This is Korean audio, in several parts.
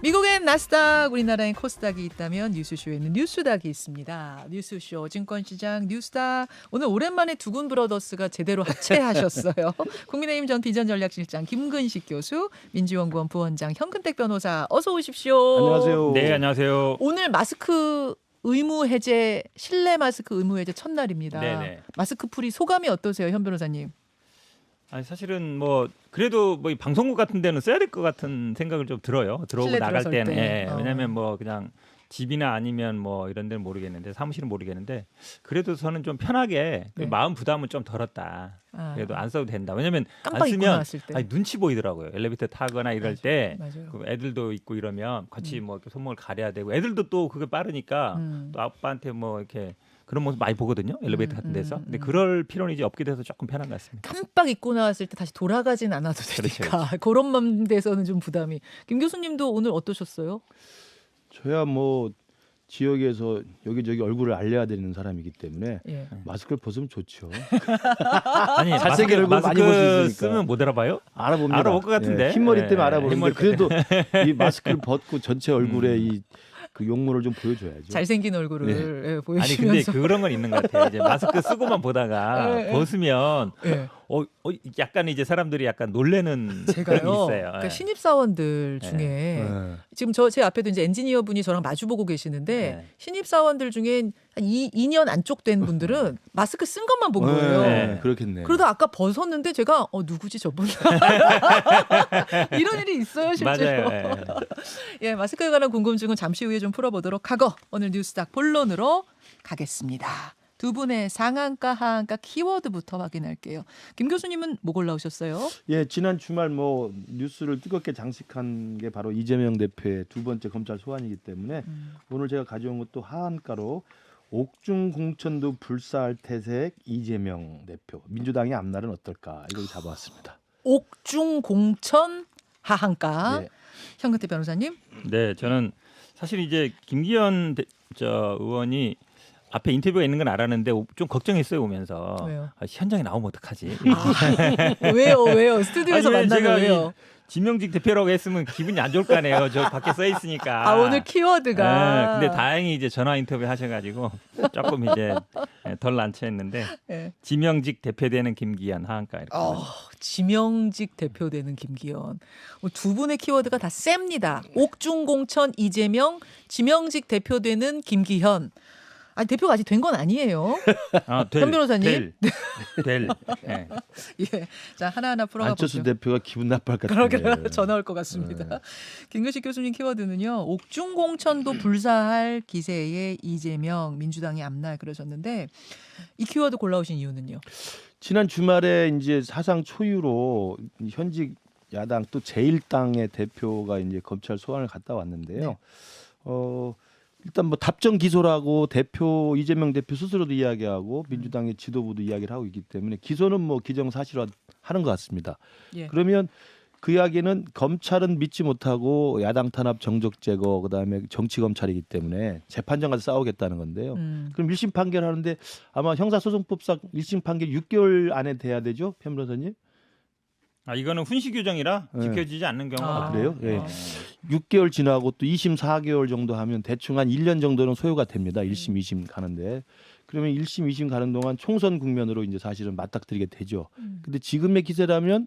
미국엔 나스닥, 우리나라엔 코스닥이 있다면 뉴스쇼에는 뉴스닥이 있습니다. 뉴스쇼, 증권시장, 뉴스닥. 오늘 오랜만에 두군 브러더스가 제대로 합체하셨어요. 국민의힘 전 비전전략실장 김근식 교수, 민주연구원 부원장 현근택 변호사, 어서 오십시오. 안녕하세요. 네, 안녕하세요. 오늘 마스크 의무 해제, 실내 마스크 의무 해제 첫날입니다. 네네. 마스크 풀이 소감이 어떠세요, 현 변호사님? 아니 사실은 뭐 그래도 뭐 이 방송국 같은 데는 써야 될 것 같은 생각을 좀 들어요. 들어오고 실내 나갈 들어설 때는. 때. 예. 왜냐하면 뭐 그냥 집이나 아니면 뭐 이런 데는 모르겠는데 사무실은 모르겠는데 그래도 저는 좀 편하게 네. 마음 부담은 좀 덜었다. 아, 그래도 안 써도 된다. 왜냐면 깜빡 안 잊고 쓰면 나왔을 때. 아니, 눈치 보이더라고요. 엘리베이터 타거나 이럴 맞아요. 때 맞아요. 그 애들도 있고 이러면 같이 뭐 이렇게 손목을 가려야 되고 애들도 또 그게 빠르니까 또 아빠한테 뭐 이렇게 그런 모습 많이 보거든요. 엘리베이터 같은 데서. 근데 그럴 필요는 이제 없게 돼서 조금 편한 것 같습니다. 깜빡 잊고 나왔을 때 다시 돌아가진 않아도 되니까 그런 맘대서는 좀 부담이. 김 교수님도 오늘 어떠셨어요? 저야 뭐 지역에서 여기저기 얼굴을 알려야 되는 사람이기 때문에 예. 마스크를 벗으면 좋죠. 아니 잘생긴 얼굴 많이 볼 수 있으니까. 쓰면 못 알아봐요? 알아봅니다. 알아볼 것 같은데. 예, 흰머리 때문에 예, 알아보는데 흰머리 그래도 이 마스크를 벗고 전체 얼굴에 이 그 용모를 좀 보여줘야죠. 잘생긴 얼굴을 예, 아니 보여주면서. 근데 그런 건 있는 것 같아요. 이제 마스크 쓰고만 보다가 예, 예. 벗으면 예. 약간 이제 사람들이 약간 놀래는 제가요. 그런 게 있어요. 그러니까 예. 신입 사원들 중에 예. 지금 제 앞에도 이제 엔지니어 분이 저랑 마주 보고 계시는데 네. 신입 사원들 중에 한 2년 안쪽 된 분들은 마스크 쓴 것만 본 거예요. 네. 그렇겠네. 그러다 아까 벗었는데 제가 누구지 저분? 이런 일이 있어요 실제로. 맞아요. 예. 예, 마스크에 관한 궁금증은 잠시 후에 좀 풀어보도록 하고 오늘 뉴스닥 본론으로 가겠습니다. 두 분의 상한가 하한가 키워드부터 확인할게요. 김 교수님은 뭐 골라오셨어요? 예, 지난 주말 뭐 뉴스를 뜨겁게 장식한 게 바로 이재명 대표의 두 번째 검찰 소환이기 때문에 오늘 제가 가져온 것도 하한가로 옥중 공천도 불사할 태색 이재명 대표 민주당의 앞날은 어떨까 이걸 잡아왔습니다. 옥중 공천 하한가. 예. 현근택 변호사님. 네, 저는 사실 이제 김기현 의원이 앞에 인터뷰가 있는 건 알았는데 좀 걱정했어요 오면서. 왜요? 현장에 나오면 어떡하지? 왜요? 스튜디오에서 아니, 만나면 제가 왜요? 지명직 대표라고 했으면 기분이 안 좋을 거 아니에요. 저 밖에 써 있으니까. 오늘 키워드가. 네, 근데 다행히 이제 전화 인터뷰 하셔가지고 조금 이제 덜 난처했는데 예. 지명직 대표되는 김기현 하한가 이렇게. 지명직 대표되는 김기현. 두 분의 키워드가 다 셉니다. 옥중공천 이재명, 지명직 대표되는 김기현. 아니 대표가 아직 된 건 아니에요. 현 변호사님. 될. 네. 예. 자 하나하나 풀어가 안철수 보죠. 대표가 기분 나빠할 것 같은데. 그러게 전화 올 것 같습니다. 김근식 교수님 키워드는요. 옥중공천도 불사할 기세의 이재명 민주당의 앞날 그러셨는데 이 키워드 골라오신 이유는요. 지난 주말에 이제 사상 초유로 현직 야당 또 제1당의 대표가 이제 검찰 소환을 갔다 왔는데요. 네. 일단 뭐 답정 기소라고 이재명 대표 스스로도 이야기하고 민주당의 지도부도 이야기를 하고 있기 때문에 기소는 뭐 기정사실화하는 것 같습니다. 예. 그러면 그 이야기는 검찰은 믿지 못하고 야당 탄압 정적 제거 그다음에 정치 검찰이기 때문에 재판장 가서 싸우겠다는 건데요. 그럼 1심 판결하는데 아마 형사소송법상 1심 판결 6개월 안에 돼야 되죠, 편 변호사님? 이거는 훈시 규정이라 네. 지켜지지 않는 경우가 그래요? 예. 6개월 지나고 또 2심 4개월 정도 하면 대충 한 1년 정도는 소요가 됩니다. 1심, 2심 가는데. 그러면 1심, 2심 가는 동안 총선 국면으로 이제 사실은 맞닥뜨리게 되죠. 근데 지금의 기세라면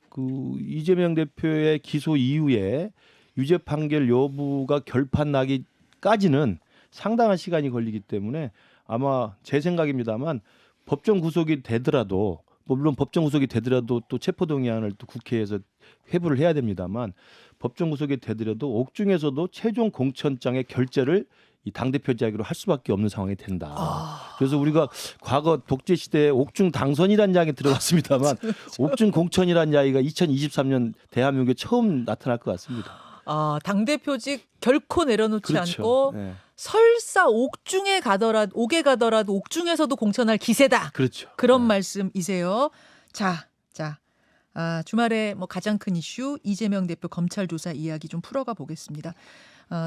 그 이재명 대표의 기소 이후에 유죄 판결 여부가 결판 나기까지는 상당한 시간이 걸리기 때문에 아마 제 생각입니다만 법정 구속이 되더라도 물론 법정 구속이 되더라도 또 체포동의안을 또 국회에서 회부를 해야 됩니다만 법정 구속이 되더라도 옥중에서도 최종 공천장의 결재를 이 당대표 자격으로 할 수밖에 없는 상황이 된다. 그래서 우리가 과거 독재 시대에 옥중 당선이라는 이야기 들어봤습니다만 옥중 공천이라는 이야기가 2023년 대한민국에 처음 나타날 것 같습니다. 당대표직 결코 내려놓지 그렇죠. 않고 네. 설사 옥에 가더라도 옥중에서도 공천할 기세다. 그렇죠. 그런 말씀이세요. 자, 주말에 뭐 가장 큰 이슈 이재명 대표 검찰 조사 이야기 좀 풀어가 보겠습니다.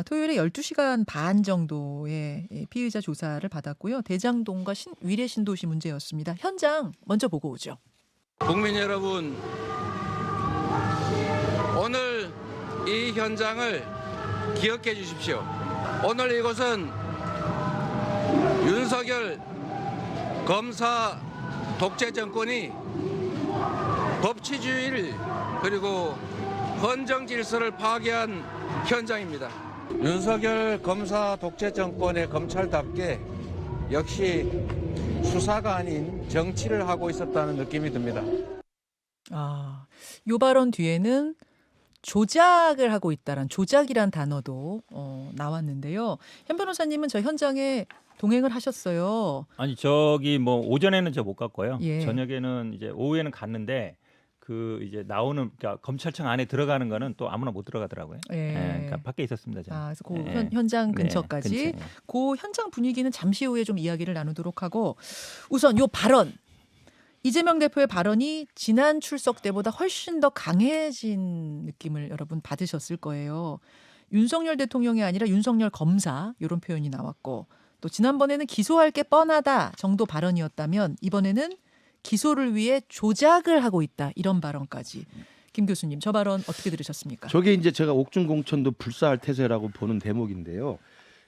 토요일에 12시간 반 정도의 피의자 조사를 받았고요. 대장동과 위례 신도시 문제였습니다. 현장 먼저 보고 오죠. 국민 여러분, 오늘 이 현장을 기억해 주십시오. 오늘 이곳은 윤석열 검사 독재 정권이 법치주의를 그리고 헌정 질서를 파괴한 현장입니다. 윤석열 검사 독재 정권의 검찰답게 역시 수사가 아닌 정치를 하고 있었다는 느낌이 듭니다. 요 발언 뒤에는 조작을 하고 있다란 조작이란 단어도 나왔는데요. 현 변호사님은 저 현장에 동행을 하셨어요. 아니 저기 뭐 오전에는 저 못 갔고요. 예. 저녁에는 이제 오후에는 갔는데 그 이제 나오는 그러니까 검찰청 안에 들어가는 거는 또 아무나 못 들어가더라고요. 예. 그러니까 밖에 있었습니다. 저는. 그래서 그 예. 현장 네, 근처까지 근처에. 그 현장 분위기는 잠시 후에 좀 이야기를 나누도록 하고 우선 요 발언 이재명 대표의 발언이 지난 출석 때보다 훨씬 더 강해진 느낌을 여러분 받으셨을 거예요. 윤석열 대통령이 아니라 윤석열 검사 이런 표현이 나왔고 또 지난번에는 기소할 게 뻔하다 정도 발언이었다면 이번에는 기소를 위해 조작을 하고 있다 이런 발언까지. 김 교수님 저 발언 어떻게 들으셨습니까? 저게 이제 제가 옥중공천도 불사할 태세라고 보는 대목인데요.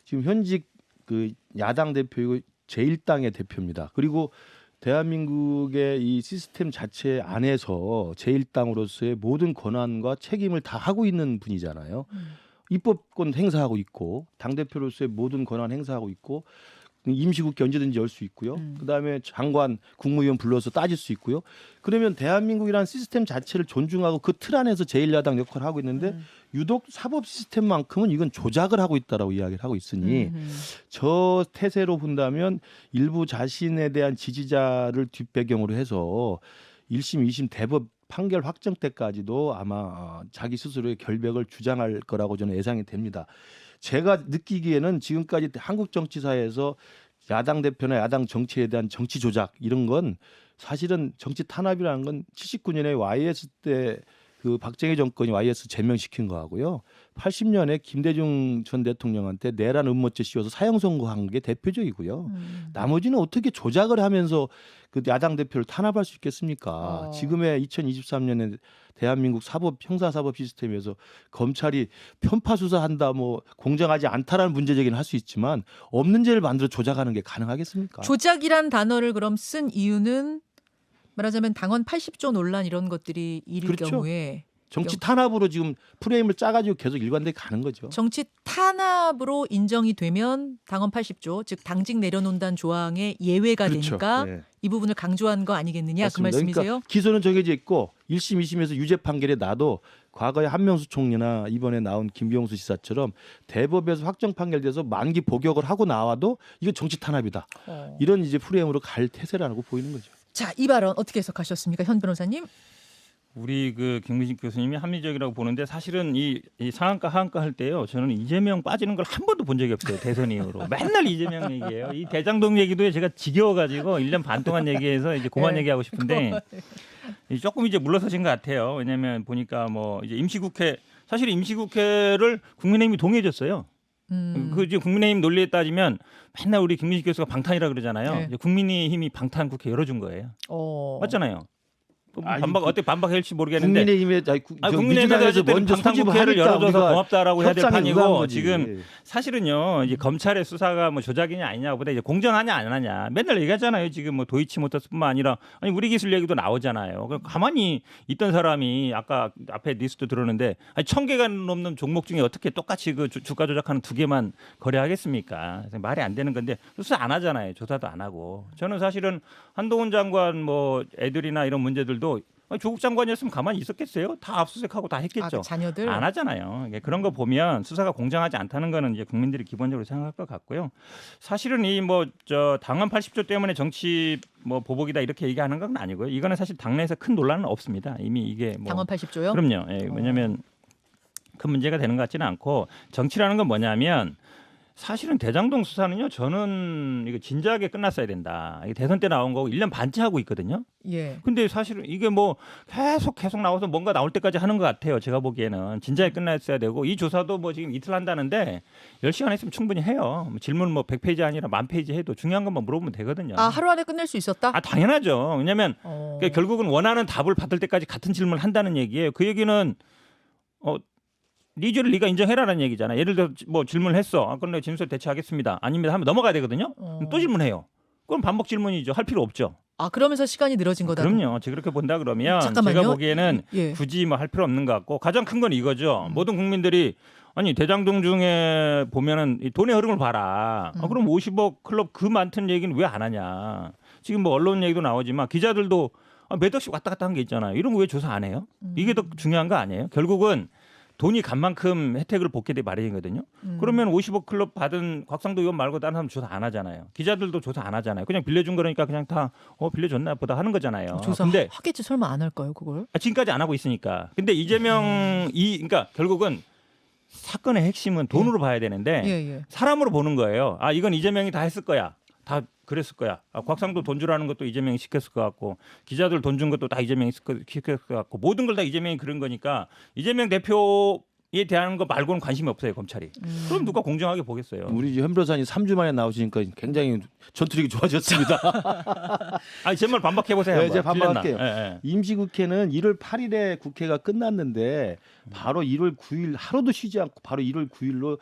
지금 현직 그 야당 대표이고 제1당의 대표입니다. 그리고 대한민국의 이 시스템 자체 안에서 제1당으로서의 모든 권한과 책임을 다 하고 있는 분이잖아요. 입법권 행사하고 있고 당대표로서의 모든 권한 행사하고 있고 임시국회 언제든지 열 수 있고요. 그다음에 장관 국무위원 불러서 따질 수 있고요. 그러면 대한민국이라는 시스템 자체를 존중하고 그 틀 안에서 제1야당 역할을 하고 있는데 유독 사법 시스템만큼은 이건 조작을 하고 있다라고 이야기를 하고 있으니 저 태세로 본다면 일부 자신에 대한 지지자를 뒷배경으로 해서 1심, 2심 대법 판결 확정 때까지도 아마 자기 스스로의 결백을 주장할 거라고 저는 예상이 됩니다. 제가 느끼기에는 지금까지 한국 정치사에서 야당 대표나 야당 정치에 대한 정치 조작 이런 건 사실은 정치 탄압이라는 건 79년에 YS 때 그 박정희 정권이 YS 제명시킨 거하고요. 80년에 김대중 전 대통령한테 내란 음모죄 씌워서 사형 선고한 게 대표적이고요. 나머지는 어떻게 조작을 하면서 그 야당 대표를 탄압할 수 있겠습니까? 지금의 2023년에 대한민국 사법 형사사법 시스템에서 검찰이 편파 수사한다 뭐 공정하지 않다라는 문제제기는 할 수 있지만 없는 죄를 만들어 조작하는 게 가능하겠습니까? 조작이란 단어를 그럼 쓴 이유는 말하자면 당헌 80조 논란 이런 것들이 일일 그렇죠. 경우에 정치 탄압으로 지금 프레임을 짜가지고 계속 일관되게 가는 거죠. 정치 탄압으로 인정이 되면 당헌 80조 즉 당직 내려놓는다는 조항의 예외가 그렇죠. 되니까 네. 이 부분을 강조한 거 아니겠느냐 맞습니다. 그 말씀이세요? 그러니까 기소는 정해져 있고 1심, 2심에서 유죄 판결에 나도 과거에 한명수 총리나 이번에 나온 김병수 지사처럼 대법에서 확정 판결돼서 만기 복역을 하고 나와도 이건 정치 탄압이다. 이런 이제 프레임으로 갈 태세라고 보이는 거죠. 자, 이 발언 어떻게 해석하셨습니까, 현 변호사님? 우리 그 김민식 교수님이 합리적이라고 보는데 사실은 이 상한가 하한가 할 때요. 저는 이재명 빠지는 걸 한 번도 본 적이 없어요. 대선 이후로 맨날 이재명 얘기해요. 이 대장동 얘기도 제가 지겨워가지고 1년 반 동안 얘기해서 이제 그만 네. 얘기하고 싶은데 조금 이제 물러서신 것 같아요. 왜냐하면 보니까 뭐 이제 임시국회 사실 임시국회를 국민의힘이 동의해줬어요. 그 지금 국민의힘 논리에 따지면 맨날 우리 김민식 교수가 방탄이라 그러잖아요. 네. 이제 국민의힘이 방탄 국회 열어준 거예요. 맞잖아요. 반박 어떻게 반박할지 모르겠는데 국민의힘에 국민의힘에서 먼저 방탄국회를 열어줘서 고맙다라고 해야 될 협상에 판이고 응한 거지. 지금 사실은요 이제 검찰의 수사가 뭐 조작이냐 아니냐보다 이제 공정하냐 안 하냐 맨날 얘기하잖아요. 지금 뭐 도이치모터스뿐만 아니라 아니 우리 기술 얘기도 나오잖아요. 그럼 가만히 있던 사람이 아까 앞에 리스트 들었는데 1,000개가 넘는 종목 중에 어떻게 똑같이 그 주가 조작하는 2개만 거래하겠습니까? 말이 안 되는 건데 수사 안 하잖아요. 조사도 안 하고 저는 사실은 한동훈 장관 뭐 애들이나 이런 문제들도 조국 장관이었으면 가만히 있었겠어요? 다 압수수색하고 다 했겠죠. 그 자녀들 안 하잖아요. 그런 거 보면 수사가 공정하지 않다는 거는 이제 국민들이 기본적으로 생각할 것 같고요. 사실은 이 뭐 저 당헌 80조 때문에 정치 뭐 보복이다 이렇게 얘기하는 건 아니고요. 이거는 사실 당내에서 큰 논란은 없습니다. 이미 이게 뭐 당헌 80조요? 그럼요. 예, 왜냐하면 큰 문제가 되는 것 같지는 않고 정치라는 건 뭐냐면 사실은 대장동 수사는요. 저는 이거 진지하게 끝났어야 된다. 이게 대선 때 나온 거고 1년 반째 하고 있거든요. 예. 근데 사실은 이게 뭐 계속 나와서 뭔가 나올 때까지 하는 것 같아요. 제가 보기에는 진지하게 끝났어야 되고 이 조사도 뭐 지금 이틀 한다는데 10시간 했으면 충분히 해요. 뭐 질문 뭐 100페이지 아니라 10,000페이지 해도 중요한 것만 물어보면 되거든요. 하루 안에 끝낼 수 있었다? 당연하죠. 왜냐하면 그러니까 결국은 원하는 답을 받을 때까지 같은 질문을 한다는 얘기예요. 그 얘기는 네 죄를 네가 인정해라라는 얘기잖아. 예를 들어 뭐 질문을 했어. 아, 그럼 내가 진술 대체하겠습니다. 아닙니다. 하면 넘어가야 되거든요. 그럼 또 질문해요. 그럼 반복 질문이죠. 할 필요 없죠. 아 그러면서 시간이 늘어진 거다. 그럼요. 제가 그렇게 본다 그러면 잠깐만요. 제가 보기에는 예. 굳이 뭐 할 필요 없는 것 같고 가장 큰 건 이거죠. 모든 국민들이 아니 대장동 중에 보면은 이 돈의 흐름을 봐라. 아, 그럼 50억 클럽 그 많던 얘기는 왜 안 하냐. 지금 뭐 언론 얘기도 나오지만 기자들도 몇 억씩 왔다 갔다 한 게 있잖아요. 이런 거 왜 조사 안 해요? 이게 더 중요한 거 아니에요? 결국은 돈이 간 만큼 혜택을 받게 돼 마련이거든요. 그러면 50억 클럽 받은 곽상도 의원 말고 다른 사람 조사 안 하잖아요. 기자들도 조사 안 하잖아요. 그냥 빌려준 거니까 그냥 다 빌려줬나 보다 하는 거잖아요. 조사 근데 하겠지 설마 안 할까요 그걸? 지금까지 안 하고 있으니까. 근데 이재명 그러니까 결국은 사건의 핵심은 돈으로 봐야 되는데 예. 사람으로 보는 거예요. 아 이건 이재명이 다 했을 거야. 다 그랬을 거야. 아, 곽상도 돈 주라는 것도 이재명이 시켰을 것 같고 기자들 돈 준 것도 다 이재명이 시켰을 것 같고 모든 걸 다 이재명이 그런 거니까 이재명 대표에 대한 거 말고는 관심이 없어요 검찰이. 그럼 누가 공정하게 보겠어요. 우리 현 변호사님 3주 만에 나오시니까 굉장히 전투력이 좋아졌습니다. 아니 제 말 반박해 보세요. 네, 제가 반박할게요. 예. 임시국회는 1월 8일에 국회가 끝났는데 바로 1월 9일 하루도 쉬지 않고 바로 1월 9일로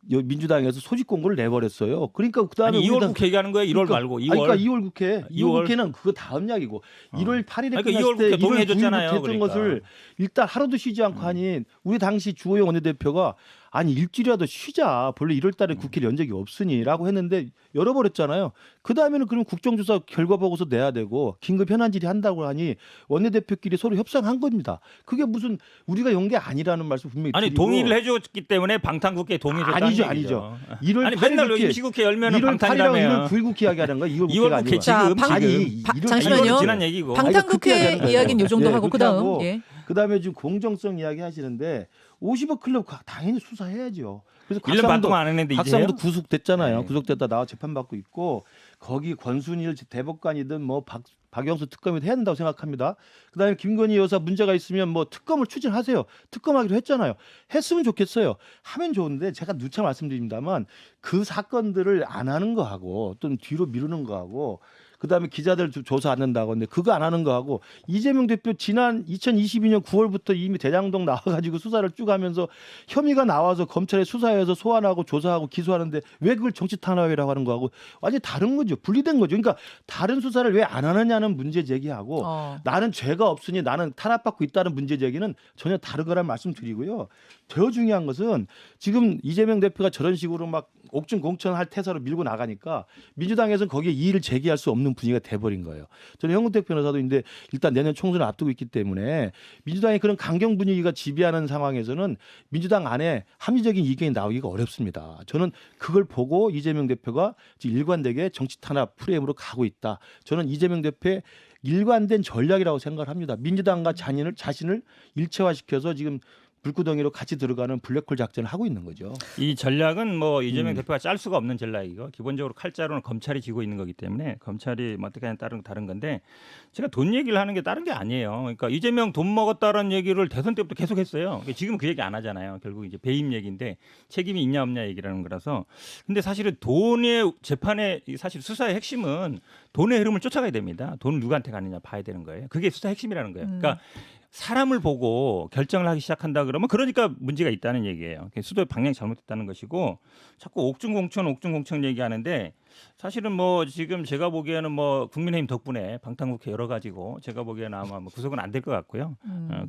민주당에서 소집 공고를 내버렸어요. 그러니까 그다음에 아니 2월 우리당- 국회 얘기하는 거예요. 2월 그러니까, 말고 2월. 그러니까 2월 국회. 2월 2월. 국회는 그거 다음 이야기고 1월 8일에 그러니까 끝났을 2월 때 국회 1월 동의해줬잖아요. 9일부터 했던 그러니까. 것을 일단 하루도 쉬지 않고 하니 우리 당시 주호영 원내대표가 아니 일주일이라도 쉬자. 본래 1월 달에 국회를 연 적이 없으니라고 했는데 열어버렸잖아요. 그다음에는 그럼 국정조사 결과 보고서 내야 되고 긴급 현안 질의 한다고 하니 원내대표끼리 서로 협상한 겁니다. 그게 무슨 우리가 연 게 아니라는 말씀 분명히 아니 드리고. 동의를 해줬기 때문에 방탄국회에 동의했다는 아니죠, 얘기죠. 아니죠. 1월 아니 8일 맨날 국회, 임시국회 열면은 1월 8일이랑 방탄이라며요. 1월 9일 국회 이야기하는 거야. 2월 2월 국회가 국회 아니고. 자, 지금 방- 아니, 잠시만요. 이거는 지난 얘기고. 방탄국회 그렇게 이야기는 요 정도 예, 하고 그렇게 그다음 하고 예. 그다음에 지금 공정성 이야기 하시는데 50억 클럽 당연히 수사해야죠. 그래서 1년 반 동안 안 했는데 이제요? 박상도 구속됐잖아요. 네. 구속됐다 나와 재판받고 있고 거기 권순일 대법관이든 뭐 박영수 특검이든 해야 된다고 생각합니다. 그다음에 김건희 여사 문제가 있으면 뭐 특검을 추진하세요. 특검하기로 했잖아요. 했으면 좋겠어요. 하면 좋은데 제가 누차 말씀드립니다만 그 사건들을 안 하는 거하고 또는 뒤로 미루는 거하고 그다음에 기자들 조사 안 한다고 근데 그거 안 하는 거하고 이재명 대표 지난 2022년 9월부터 이미 대장동 나와가지고 수사를 쭉 하면서 혐의가 나와서 검찰에 수사해서 소환하고 조사하고 기소하는데 왜 그걸 정치 탄압이라고 하는 거하고 완전히 다른 거죠. 분리된 거죠. 그러니까 다른 수사를 왜 안 하느냐는 문제 제기하고 나는 죄가 없으니 나는 탄압받고 있다는 문제 제기는 전혀 다른 거란 말씀드리고요. 더 중요한 것은 지금 이재명 대표가 저런 식으로 막 옥중 공천할 태세로 밀고 나가니까 민주당에서는 거기에 이의를 제기할 수 없는 분위기가 돼버린 거예요. 저는 현근택 변호사도 근데 일단 내년 총선을 앞두고 있기 때문에 민주당의 그런 강경 분위기가 지배하는 상황에서는 민주당 안에 합리적인 의견이 나오기가 어렵습니다. 저는 그걸 보고 이재명 대표가 지금 일관되게 정치 탄압 프레임으로 가고 있다. 저는 이재명 대표의 일관된 전략이라고 생각을 합니다. 민주당과 자신을 일체화시켜서 지금 불구덩이로 같이 들어가는 블랙홀 작전을 하고 있는 거죠. 이 전략은 뭐 이재명 대표가 짤 수가 없는 전략이고 기본적으로 칼자루는 검찰이 쥐고 있는 거기 때문에 검찰이 뭐 어떻게 하냐에 따른 다른 건데 제가 돈 얘기를 하는 게 다른 게 아니에요. 그러니까 이재명 돈 먹었다는 얘기를 대선 때부터 계속 했어요. 지금 그 얘기 안 하잖아요. 결국 이제 배임 얘기인데 책임이 있냐 없냐 얘기라는 거라서. 근데 사실은 돈의 재판의 사실 수사의 핵심은 돈의 흐름을 쫓아가야 됩니다. 돈을 누구한테 가느냐 봐야 되는 거예요. 그게 수사 핵심이라는 거예요. 그러니까 사람을 보고 결정을 하기 시작한다 그러면 그러니까 문제가 있다는 얘기예요. 수도의 방향이 잘못됐다는 것이고 자꾸 옥중공천 얘기하는데 사실은 뭐 지금 제가 보기에는 뭐 국민의힘 덕분에 방탄국회 여러 가지고 제가 보기에는 아마 뭐 구속은 안 될 것 같고요.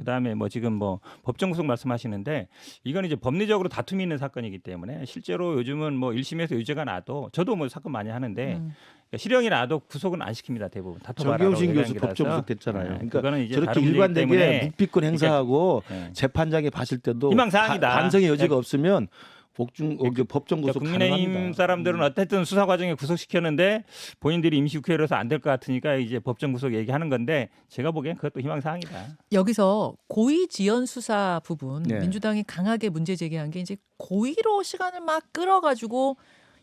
그다음에 뭐 지금 뭐 법정 구속 말씀하시는데 이건 이제 법리적으로 다툼이 있는 사건이기 때문에 실제로 요즘은 뭐 1심에서 유죄가 나도 저도 뭐 사건 많이 하는데 그러니까 실형이 나도 구속은 안 시킵니다 대부분 다퉈봐라. 정경심 교수 법정 구속됐잖아요. 그러니까 그거는 이제 저렇게 다른 문제이기 일관되게 때문에 묵비권 행사하고 네. 재판장에 봤을 때도 희망사항이다. 반성의 여지가 네. 없으면 법정 구속 국민의힘 가능합니다. 사람들은 어쨌든 수사 과정에 구속시켰는데 본인들이 임시국회로서 안 될 것 같으니까 이제 법정 구속 얘기하는 건데 제가 보기엔 그것도 희망사항이다. 여기서 고의지연 수사 부분 네. 민주당이 강하게 문제 제기한 게 이제 고의로 시간을 막 끌어가지고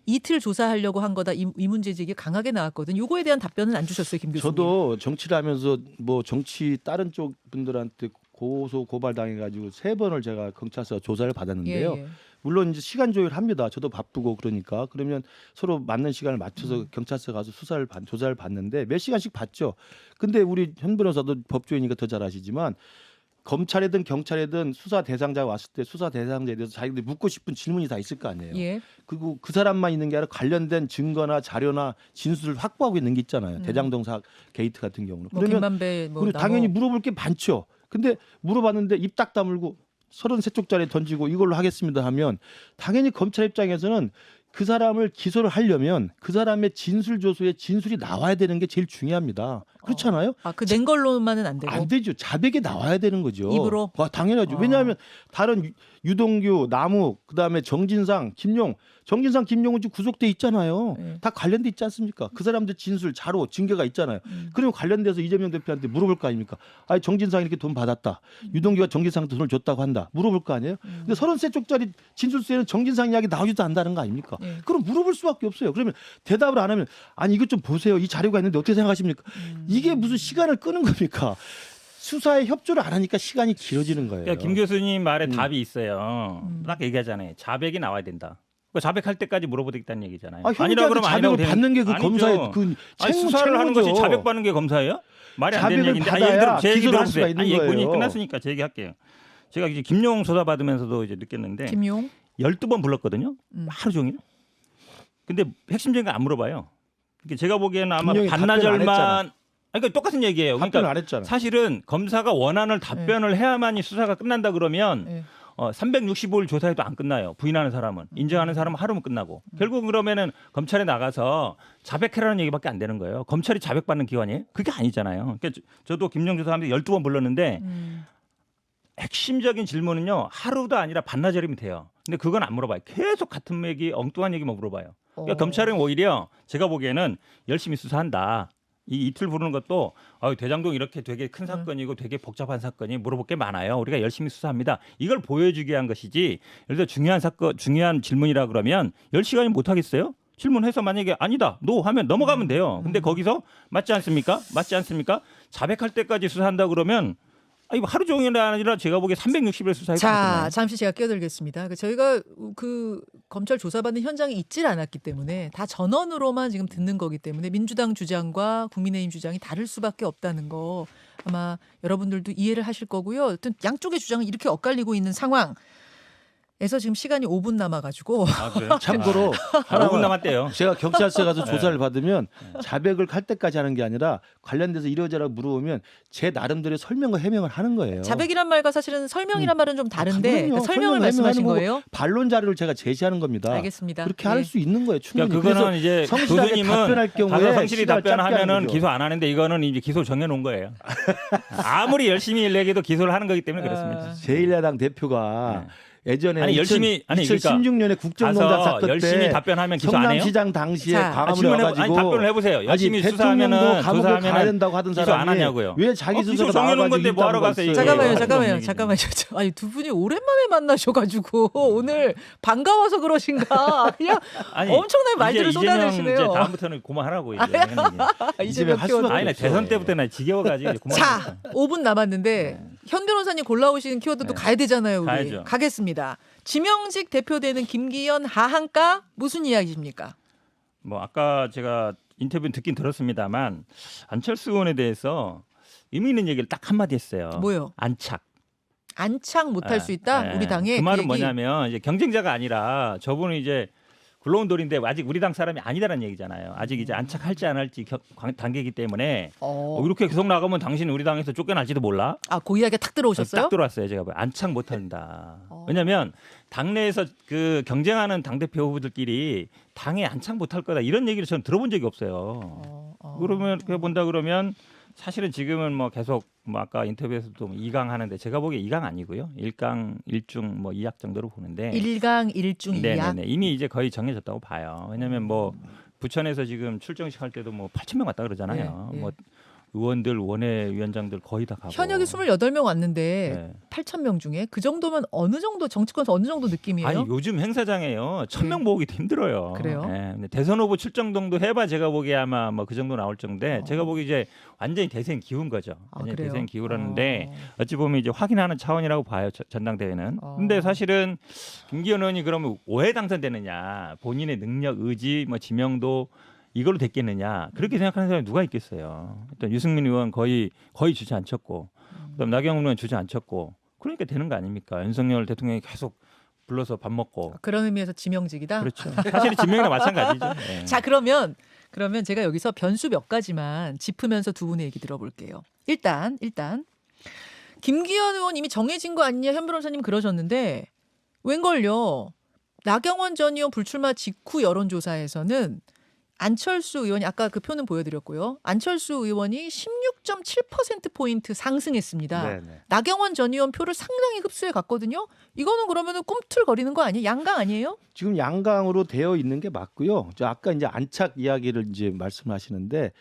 이틀 조사하려고 한 거다 이 문제 제기 강하게 나왔거든. 요거에 대한 답변은 안 주셨어요, 김 교수님. 저도 정치를 하면서 뭐 정치 다른 쪽 분들한테 고소 고발 당해가지고 3번을 제가 경찰서 조사를 받았는데요. 예. 물론 이제 시간 조율합니다. 저도 바쁘고 그러니까 그러면 서로 맞는 시간을 맞춰서 경찰서 가서 조사를 받는데 몇 시간씩 받죠. 근데 우리 현 변호사도 법조인이니까 더 잘 아시지만 검찰이든 경찰이든 수사 대상자가 왔을 때 수사 대상자에 대해서 자기들이 묻고 싶은 질문이 다 있을 거 아니에요. 예. 그리고 그 사람만 있는 게 아니라 관련된 증거나 자료나 진술을 확보하고 있는 게 있잖아요. 대장동 사 게이트 같은 경우는. 뭐 그러면 김만배 뭐 그리고 당연히 물어볼 게 많죠. 근데 물어봤는데 입 딱 다물고 33쪽짜리 던지고 이걸로 하겠습니다 하면 당연히 검찰 입장에서는 그 사람을 기소를 하려면 그 사람의 진술 조서에 진술이 나와야 되는 게 제일 중요합니다. 그렇잖아요. 그 낸 걸로만은 안 되고. 안 되죠. 자백이 나와야 되는 거죠. 입으로? 당연하죠. 왜냐하면 다른 유동규, 남욱, 그다음에 정진상, 김용, 정진상, 김용은 지금 구속돼 있잖아요. 네. 다 관련돼 있지 않습니까? 그 사람들 진술, 자료, 증거가 있잖아요. 그러면 관련돼서 이재명 대표한테 물어볼 거 아닙니까? 아니 정진상이 이렇게 돈 받았다. 유동규가 정진상한테 돈을 줬다고 한다. 물어볼 거 아니에요? 근데 33쪽짜리 진술서에는 정진상 이야기 나오지도 않는다는 거 아닙니까? 네. 그럼 물어볼 수밖에 없어요. 그러면 대답을 안 하면 아니 이것 좀 보세요. 이 자료가 있는데 어떻게 생각하십니까? 이게 무슨 시간을 끄는 겁니까? 수사에 협조를 안 하니까 시간이 길어지는 거예요. 그러니까 김 교수님 말에 답이 있어요. 딱 얘기하잖아요. 자백이 나와야 된다. 그러니까 자백할 때까지 물어보겠다는 얘기잖아요. 아니라 그러면 자백을 받는 게 그 검사의 그 수사를 하는 것이 책무죠. 자백받는 게 검사예요? 말이 안 되는 자백을 얘기인데. 받아야 예를 들어 제 얘기 기소를 할 들어보세요. 수가 있는 얘기 거예요. 끝났으니까 제 얘기할게요. 제가 이제 김용 조사 받으면서도 이제 느꼈는데 김용 12번 불렀거든요. 하루 종일. 근데 핵심적인 거 안 물어봐요. 그러니까 제가 보기에는 아마 김용이 답변을 안 반나절만 그러니까 똑같은 얘기예요. 답변을 그러니까 안 했잖아. 사실은 검사가 원하는 답변을 해야만이 수사가 끝난다 그러면 네. 365일 조사해도 안 끝나요. 부인하는 사람은. 인정하는 사람은 하루면 끝나고. 결국 그러면은 검찰에 나가서 자백해라는 얘기밖에 안 되는 거예요. 검찰이 자백받는 기관이에요? 그게 아니잖아요. 그러니까 저도 김용 조사하면서 12번 불렀는데 핵심적인 질문은요. 하루도 아니라 반나절이면 돼요. 근데 그건 안 물어봐요. 계속 같은 얘기, 엉뚱한 얘기만 물어봐요. 그러니까 검찰은 오히려 제가 보기에는 열심히 수사한다. 이 이틀 부르는 것도 대장동 이렇게 되게 큰 사건이고 되게 복잡한 사건이 물어볼 게 많아요. 우리가 열심히 수사합니다. 이걸 보여주기 위한 것이지. 예를 들어 중요한 사건, 중요한 질문이라 그러면 10시간이 못 하겠어요? 질문해서 만약에 아니다, 노 하면 넘어가면 돼요. 근데 거기서 맞지 않습니까? 맞지 않습니까? 자백할 때까지 수사한다 그러면 이거 하루 종일이 아니라 제가 보기에 360일 수사해도 자, 잠시 제가 끼어들겠습니다. 저희가 그 검찰 조사받는 현장에 있질 않았기 때문에 다 전원으로만 지금 듣는 거기 때문에 민주당 주장과 국민의힘 주장이 다를 수밖에 없다는 거 아마 여러분들도 이해를 하실 거고요. 어떤 양쪽의 주장은 이렇게 엇갈리고 있는 상황에서 지금 시간이 5분 남아가지고 그래요? 참고로 5분 남았대요. 제가 경찰서에 가서 조사를 받으면 자백을 할 때까지 하는 게 아니라 관련돼서 이러저러 물어보면 제 나름대로의 설명과 해명을 하는 거예요. 자백이란 말과 사실은 설명이란 말은 좀 다른데 그럼요. 그러니까 설명을 말씀하신 거고 거예요? 반론 자료를 제가 제시하는 겁니다. 알겠습니다. 그렇게 예. 할 수 있는 거예요. 충분히. 그러니까 그거는 이제 성실하게 교수님은 답변할 경우에 가서 성실히 시간을 짧게 답변하면은 하는 거죠. 기소 안 하는데 이거는 이제 기소 정해 놓은 거예요. 아무리 열심히 일내기도 기소를 하는 거기 때문에 그렇습니다. 제1야당 대표가 예전에 아니, 열심히 아니, 그러니까 2016년에 국정농단 가서 사건 열심히 때 답변하면 기소 안 해요? 성남시장 당시에 자, 광화문에 와가지고 답변을 해보세요. 열심히 아니, 수사하면은 대통령도 감옥을 가야 조사하면은 된다고 하던 기소 사람이 안 하냐고요. 왜 자기 기소 스스로 정해놓은 나와가지고 건데 뭐하러 일당을 가세요? 있어요? 잠깐만요, 예, 잠깐만요, 그런 잠깐만요. 아니 두 분이 오랜만에 만나셔가지고 오늘 반가워서 그러신가? 그냥 엄청나게 말들을 쏟아내시네요. 이제 다음부터는 그만하라고 이제. 이재명 할 키워드. 수밖에 아니, 대선 때부터는 지겨워가지고 이제 그만. 자, 5분 남았는데 현 변호사님 골라오신 키워드도 네. 가야 되잖아요. 우리. 가야죠. 가겠습니다. 지명직 대표되는 김기현 하한가 무슨 이야기십니까? 뭐 아까 제가 인터뷰 듣긴 들었습니다만 안철수 의원에 대해서 의미 있는 얘기를 딱 한마디 했어요. 뭐요? 안착. 안착 못할 수 있다. 예. 우리 당에 그 말은 얘기. 뭐냐면 이제 경쟁자가 아니라 저분은 이제 굴러온 돌인데 아직 우리 당 사람이 아니다라는 얘기잖아요. 아직 이제 안착할지 안 할지 단계이기 때문에 이렇게 계속 나가면 당신은 우리 당에서 쫓겨날지도 몰라. 그 이야기가 탁 들어오셨어요? 딱 들어왔어요. 제가 안착 못한다. 왜냐하면 당내에서 그 경쟁하는 당 대표 후보들끼리 당에 안착 못할 거다 이런 얘기를 저는 들어본 적이 없어요. 그러면 그렇게 본다 그러면 사실은 지금은 뭐 계속 뭐 아까 인터뷰에서도 2강 하는데 제가 보기에 2강 아니고요. 1강 1중 뭐 2약 정도로 보는데 1강 1중 2약. 네네네. 이미 이제 거의 정해졌다고 봐요. 왜냐하면 뭐 부천에서 지금 출정식 할 때도 뭐 8,000명 왔다 그러잖아요. 예, 예. 뭐 의원들 원외위원장들 거의 다 가고. 현역이 28명 왔는데 네. 8,000명 중에 그 정도면 어느 정도 정치권에서 어느 정도 느낌이에요? 아니 요즘 행사장에요 1,000명 모으기도 힘들어요. 그래요? 예, 근데 대선 후보 출정 정도 해봐 제가 보기에 아마 뭐 그 정도 나올 정도인데 제가 보기 이제 완전히 대세는 기운 거죠. 완전히 그래요? 대세는 기울었는데 어찌 보면 이제 확인하는 차원이라고 봐요 전당대회는. 근데 사실은 김기현 의원이 그러면 왜 당선되느냐 본인의 능력, 의지, 뭐 지명도 이걸로 됐겠느냐 그렇게 생각하는 사람이 누가 있겠어요. 일단 유승민 의원 거의 주체 안 쳤고 그다음 나경원 의원 주저앉혔고 그러니까 되는 거 아닙니까? 윤석열 대통령이 계속 불러서 밥 먹고 그런 의미에서 지명직이다. 그렇죠. 사실 지명이나 마찬가지죠. 네. 자 그러면 제가 여기서 변수 몇 가지만 짚으면서 두 분의 얘기 들어볼게요. 일단 김기현 의원 이미 정해진 거 아니냐 현 변호사님 그러셨는데 웬걸요. 나경원 전 의원 불출마 직후 여론조사에서는 안철수 의원이 아까 그 표는 보여드렸고요. 안철수 의원이 16.7%포인트 상승했습니다. 네네. 나경원 전 의원 표를 상당히 흡수해 갔거든요. 이거는 그러면은 꿈틀거리는 거 아니에요? 양강 아니에요? 지금 양강으로 되어 있는 게 맞고요. 저 아까 이제 안착 이야기를 이제 말씀하시는데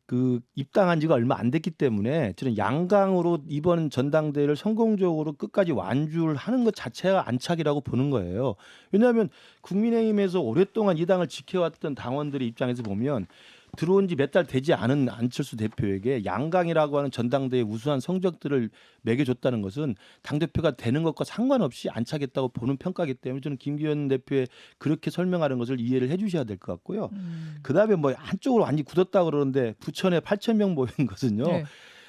그 입당한 지가 얼마 안 됐기 때문에 저는 양강으로 이번 전당대회를 성공적으로 끝까지 완주를 하는 것 자체가 안착이라고 보는 거예요. 왜냐하면 국민의힘에서 오랫동안 이 당을 지켜왔던 당원들의 입장에서 보면 들어온 지 몇 달 되지 않은 안철수 대표에게 양강이라고 하는 전당대회 우수한 성적들을 매겨줬다는 것은 당대표가 되는 것과 상관없이 안착했다고 보는 평가이기 때문에 저는 김기현 대표의 그렇게 설명하는 것을 이해를 해 주셔야 될 것 같고요. 그다음에 뭐 한쪽으로 완전히 굳었다 그러는데 부천에 8,000명 모인 것은요. 네.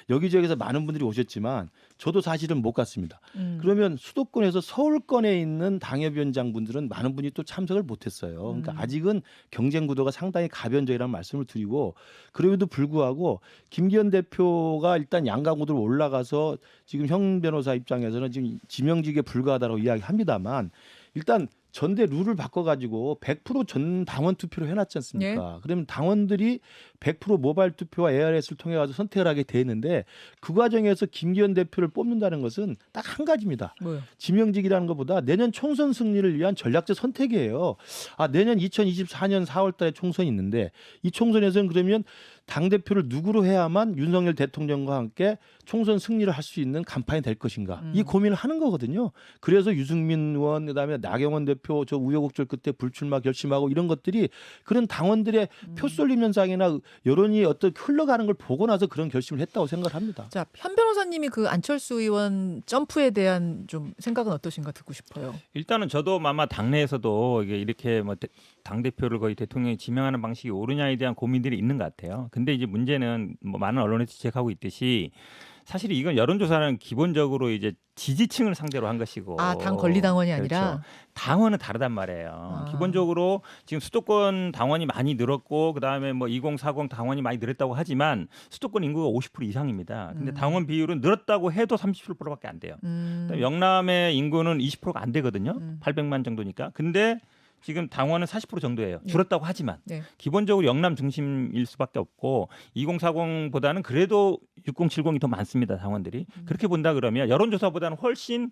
여기저기서 많은 분들이 오셨지만 저도 사실은 못 갔습니다. 그러면 수도권에서 서울권에 있는 당협위원장분들은 많은 분이 또 참석을 못했어요. 그러니까 아직은 경쟁 구도가 상당히 가변적이라는 말씀을 드리고 그럼에도 불구하고 김기현 대표가 일단 양강구도로 올라가서 지금 형 변호사 입장에서는 지금 지명직에 불과하다고 이야기합니다만 일단 전대 룰을 바꿔가지고 100% 전 당원 투표로 해놨지 않습니까? 그러면 당원들이 100% 모바일 투표와 ARS를 통해 가지고 선택을 하게 돼 있는데 그 과정에서 김기현 대표를 뽑는다는 것은 딱 한 가지입니다. 뭐요? 지명직이라는 것보다 내년 총선 승리를 위한 전략적 선택이에요. 아 내년 2024년 4월달에 총선이 있는데 이 총선에서는 그러면 당 대표를 누구로 해야만 윤석열 대통령과 함께 총선 승리를 할 수 있는 간판이 될 것인가 이 고민을 하는 거거든요. 그래서 유승민 의원 그다음에 나경원 대표 저 우여곡절 끝에 불출마 결심하고 이런 것들이 그런 당원들의 표 쏠림 현상이나 여론이 어떻게 흘러가는 걸 보고 나서 그런 결심을 했다고 생각을 합니다. 자, 현 변호사님이 그 안철수 의원 점프에 대한 좀 생각은 어떠신가 듣고 싶어요. 일단은 저도 아마 당내에서도 이게 이렇게 뭐 당 대표를 거의 대통령이 지명하는 방식이 옳으냐에 대한 고민들이 있는 것 같아요. 근데 이제 문제는 뭐 많은 언론에서 지적하고 있듯이 사실 이건 여론조사는 기본적으로 이제 지지층을 상대로 한 것이고 당 권리당원이 그렇죠. 아니라 당원은 다르단 말이에요. 기본적으로 지금 수도권 당원이 많이 늘었고 그다음에 뭐 2040 당원이 많이 늘었다고 하지만 수도권 인구가 50% 이상입니다. 근데 당원 비율은 늘었다고 해도 37%밖에 안 돼요. 그다음에 영남의 인구는 20%가 안 되거든요. 800만 정도니까. 근데 지금 당원은 40% 정도예요. 줄었다고 하지만 기본적으로 영남 중심일 수밖에 없고 2040보다는 그래도 6070이 더 많습니다. 당원들이. 그렇게 본다 그러면 여론조사보다는 훨씬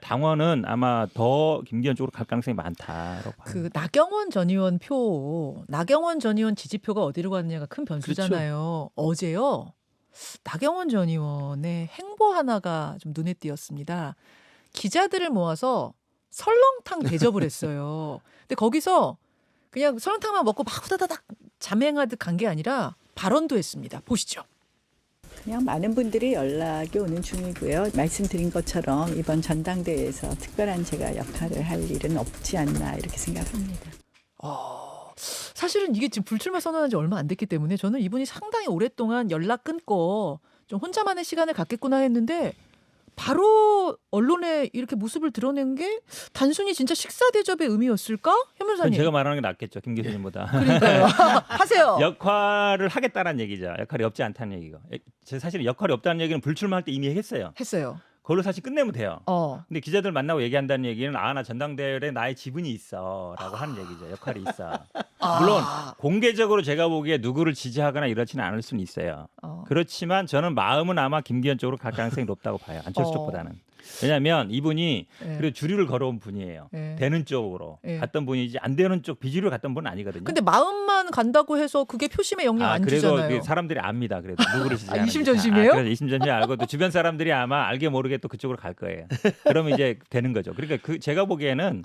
당원은 아마 더 김기현 쪽으로 갈 가능성이 많다라고 봐요. 그 나경원 전 의원 나경원 전 의원 지지표가 어디로 갔느냐가 큰 변수잖아요. 어제요. 나경원 전 의원의 행보 하나가 좀 눈에 띄었습니다. 기자들을 모아서 설렁탕 대접을 했어요. 근데 거기서 그냥 설렁탕만 먹고 막 후다다닥 자맹하듯 간 게 아니라 발언도 했습니다. 보시죠. 그냥 많은 분들이 연락이 오는 중이고요. 말씀드린 것처럼 이번 전당대회에서 특별한 제가 역할을 할 일은 없지 않나 이렇게 생각합니다. 사실은 이게 지금 불출마 선언한 지 얼마 안 됐기 때문에 저는 이분이 상당히 오랫동안 연락 끊고 좀 혼자만의 시간을 갖겠구나 했는데 바로 언론에 이렇게 모습을 드러낸 게 단순히 진짜 식사 대접의 의미였을까? 현 변호사님. 제가 말하는 게 낫겠죠. 김 교수님보다. 그러니까요. 하세요. 역할을 하겠다는 얘기죠. 역할이 없지 않다는 얘기가. 제가 사실 역할이 없다는 얘기는 불출마할 때 이미 했어요. 그걸로 사실 끝내면 돼요. 근데 기자들 만나고 얘기한다는 얘기는 나 전당대회에 나의 지분이 있어라고 하는 얘기죠. 역할이 있어. 물론 공개적으로 제가 보기에 누구를 지지하거나 이렇지는 않을 수는 있어요. 그렇지만 저는 마음은 아마 김기현 쪽으로 갈 가능성이 높다고 봐요. 안철수 쪽보다는. 왜냐하면 이분이 그래도 주류를 걸어온 분이에요. 되는 쪽으로 갔던 분이지 안 되는 쪽 비주류를 갔던 분은 아니거든요. 근데 마음만 간다고 해서 그게 표심에 영향 안 그래도 주잖아요. 사람들이 압니다. 그래도 누구를 지지하는지. 이심전심이에요? 그래서 이심전심이 알고 또 주변 사람들이 아마 알게 모르게 또 그쪽으로 갈 거예요. 그러면 이제 되는 거죠. 그러니까 제가 보기에는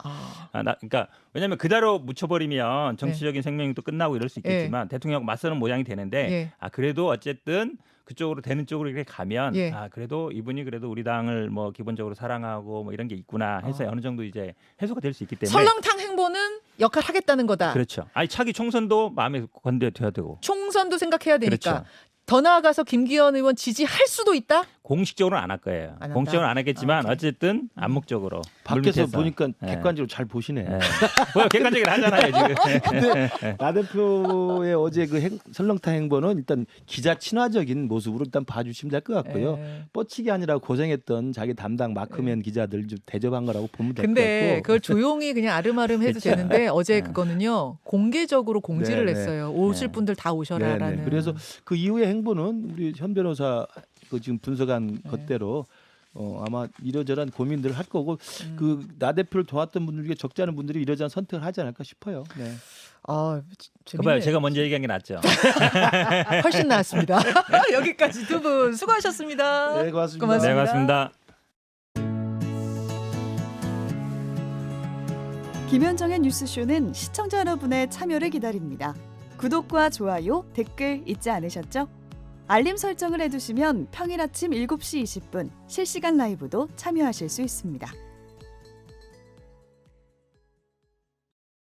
그러니까 왜냐하면 그대로 묻혀버리면 정치적인 생명이 또 끝나고 이럴 수 있겠지만 대통령하고 맞서는 모양이 되는데 그래도 어쨌든 그쪽으로 되는 쪽으로 이렇게 가면 그래도 이분이 그래도 우리 당을 뭐 기본적으로 사랑하고 뭐 이런 게 있구나 해서 어느 정도 이제 해소가 될 수 있기 때문에 설렁탕 행보는 역할 하겠다는 거다. 그렇죠. 차기 총선도 마음에 건드려야 되고 총선도 생각해야 되니까. 그렇죠. 더 나아가서 김기현 의원 지지할 수도 있다? 공식적으로는 안 할 거예요. 안 한다? 공식적으로는 안 했겠지만 오케이. 어쨌든 암묵적으로 밖에서 물밑에서. 보니까 예. 객관적으로 잘 보시네. 예. 뭐 객관적으로 하잖아요 지금. 근데 나 대표의 어제 그 설렁탕 행보는 일단 기자 친화적인 모습으로 일단 봐주시면 될 것 같고요. 예. 뻗치기 아니라 고생했던 자기 담당 마크맨 기자들 좀 대접한 거라고 보면 될 것 근데 같고. 그걸 조용히 그냥 아름아름 해도 그쵸. 되는데 어제 네. 그거는요 공개적으로 공지를 네, 네. 했어요. 오실 네. 분들 다 오셔라라는. 네네. 그래서 그 이후의 행보는 우리 현 변호사 그 지금 분석한 네. 것대로 아마 이러저러한 고민들을 할 거고 음. 그 나 대표를 도왔던 분들 중에 적지 않은 분들이 이러저러한 선택을 하지 않을까 싶어요. 네. 아, 그봐요 재밌네요. 제가 먼저 얘기한 게 낫죠. 훨씬 나았습니다. 여기까지 두 분 수고하셨습니다. 네, 고맙습니다. 고맙습니다. 네 고맙습니다. 김현정의 뉴스쇼는 시청자 여러분의 참여를 기다립니다. 구독과 좋아요, 댓글 잊지 않으셨죠? 알림 설정을 해두시면 평일 아침 7시 20분 실시간 라이브도 참여하실 수 있습니다.